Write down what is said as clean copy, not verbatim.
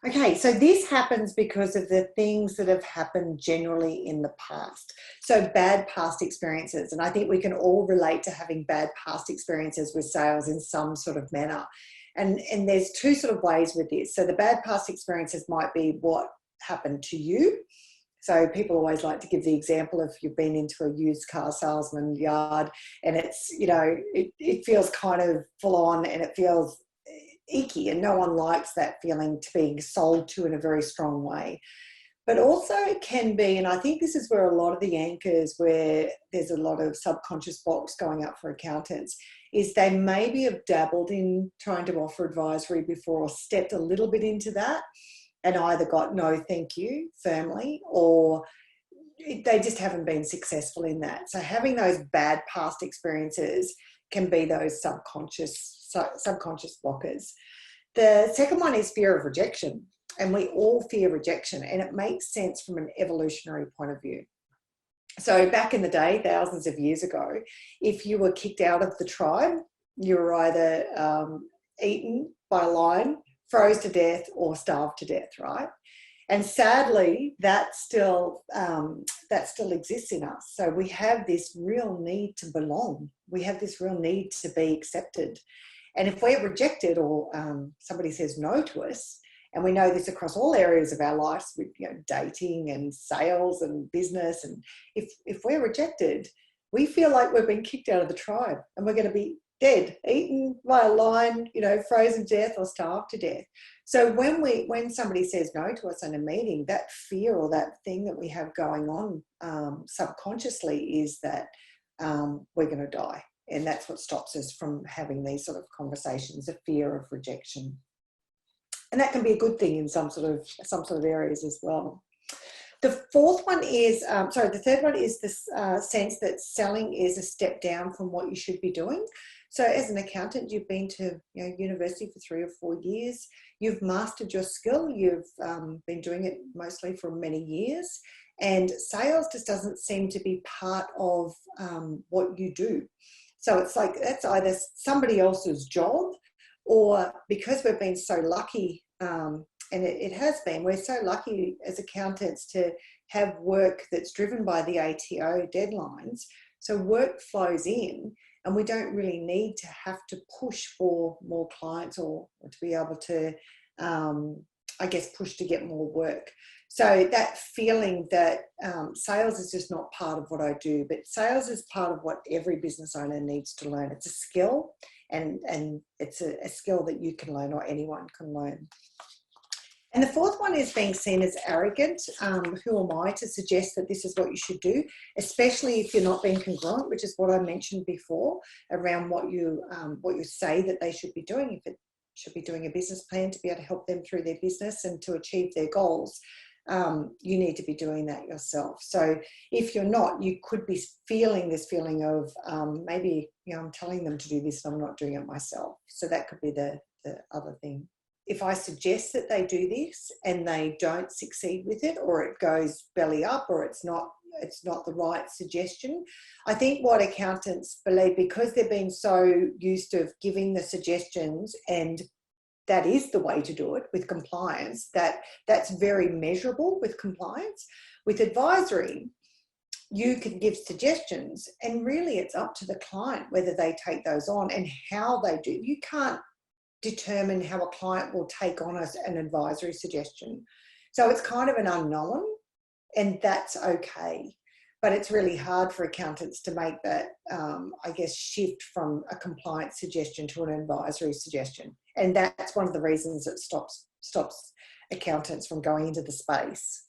Okay, so this happens because of the things that have happened generally in the past. So bad past experiences, and I think we can all relate to having bad past experiences with sales in some sort of manner. And there's two sort of ways with this. So the bad past experiences might be what happened to you. So people always like to give the example of you've been into a used car salesman yard and it's, it feels kind of full on and it feels icky, and no one likes that feeling to being sold to in a very strong way. But also it can be, and I think this is where a lot of the anchors, where there's a lot of subconscious blocks going up for accountants, is they maybe have dabbled in trying to offer advisory before or stepped a little bit into that and either got no thank you firmly, or they just haven't been successful in that. So having those bad past experiences can be those subconscious blockers. The second one is fear of rejection, and we all fear rejection, and it makes sense from an evolutionary point of view. So back in the day, thousands of years ago, if you were kicked out of the tribe, you were either eaten by a lion, froze to death, or starved to death, right? And sadly, that still exists in us. So we have this real need to belong. We have this real need to be accepted. And if we're rejected, or somebody says no to us, and we know this across all areas of our lives, with dating and sales and business, and if we're rejected, we feel like we've been kicked out of the tribe and we're going to be dead, eaten by a lion, frozen to death or starved to death. So when somebody says no to us in a meeting, that fear or that thing that we have going on subconsciously is that we're going to die. And that's what stops us from having these sort of conversations, the fear of rejection. And that can be a good thing in some sort of areas as well. The fourth one is, the third one is this sense that selling is a step down from what you should be doing. So as an accountant, you've been to university for 3 or 4 years. You've mastered your skill. You've been doing it mostly for many years. And sales just doesn't seem to be part of what you do. So it's like that's either somebody else's job, or because we've been so lucky, and it has been, we're so lucky as accountants to have work that's driven by the ATO deadlines. So work flows in and we don't really need to have to push for more clients or to be able to, push to get more work. So that feeling that sales is just not part of what I do, but sales is part of what every business owner needs to learn. It's a skill, and it's a skill that you can learn, or anyone can learn. And the fourth one is being seen as arrogant. Who am I to suggest that this is what you should do, especially if you're not being congruent, which is what I mentioned before around what you say that they should be doing. If it should be doing a business plan to be able to help them through their business and to achieve their goals, you need to be doing that yourself. So if you're not, you could be feeling this feeling of maybe I'm telling them to do this and I'm not doing it myself. So that could be the other thing. If I suggest that they do this and they don't succeed with it, or it goes belly up, or it's not the right suggestion, I think what accountants believe, because they've been so used to giving the suggestions, and that is the way to do it with compliance, that's very measurable with compliance. With advisory, you can give suggestions and really it's up to the client whether they take those on and how they do. You can't determine how a client will take on an advisory suggestion. So it's kind of an unknown, and that's okay. But it's really hard for accountants to make that, shift from a compliance suggestion to an advisory suggestion. And that's one of the reasons it stops accountants from going into the space.